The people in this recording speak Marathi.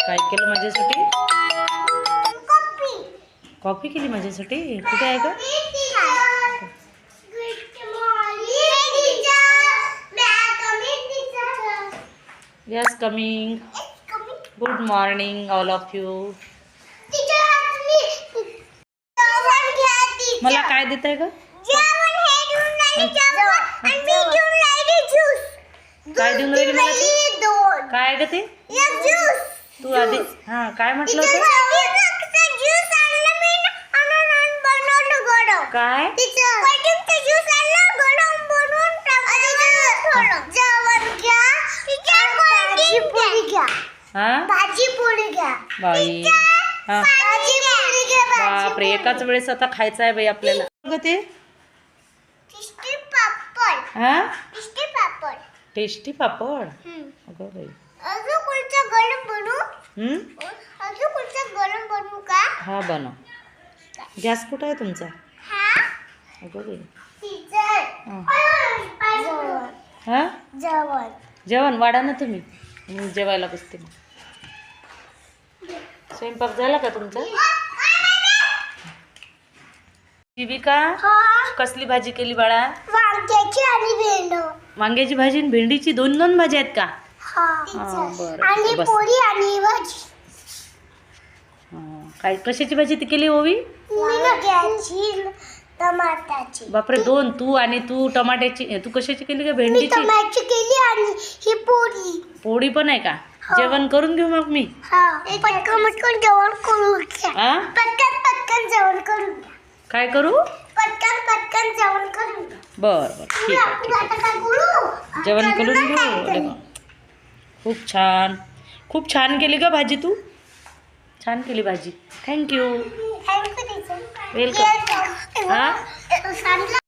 काय केलं माझ्यासाठी? कॉफी केली माझ्यासाठी. कुठे आहे का? Yes coming. Good morning all of you. मला काय देत आहे का? काय देऊन राहिली मला तू? काय ग ते? तू आधी हा काय म्हटलं होतं? काय? भाजी पोळी घ्या बाई. हा बापरे, एकाच वेळेस आता खायचं आहे बाई आपल्याला. बघ ते हा टेस्टी पापड. अगं बाई. हा बनव. गॅस कुठं आहे तुमचा? अगं बाई. हा जेवण वाढा ना तुम्ही. मी जेवायला बसते. स्वयंपाक झाला का तुमचा? जीविका कसली भाजी केली बाळा? वांग्याची आणि भेंडी. वांग्याची भाजी आणि भेंडीची दोन भाजी आहेत का? बरं आणि बस. पोळी आणि भाजी. काय कशाची भाजी ती केली ओवी? वांग्याची टमाट्याची. बापरे, दोन. तू टमाट्याची. तू कशाची केली का? मी भेंडीची. टमाट्याची केली आणि ही पोळी. पोळी पण आहे का? जेवण करून घेऊ मग मी. पटकन जेवण करू घ्या. पटकन जेवण करू घ्या. काय करू? पटकन जेवण करू घ्या. बरं ठीक आहे, ठीक आहे. आता काय करू? जेवण करून घेऊ. खूप छान केली का भाजी तू? छान केली भाजी. थँक्यू. Thank you teacher. वेलकम. हा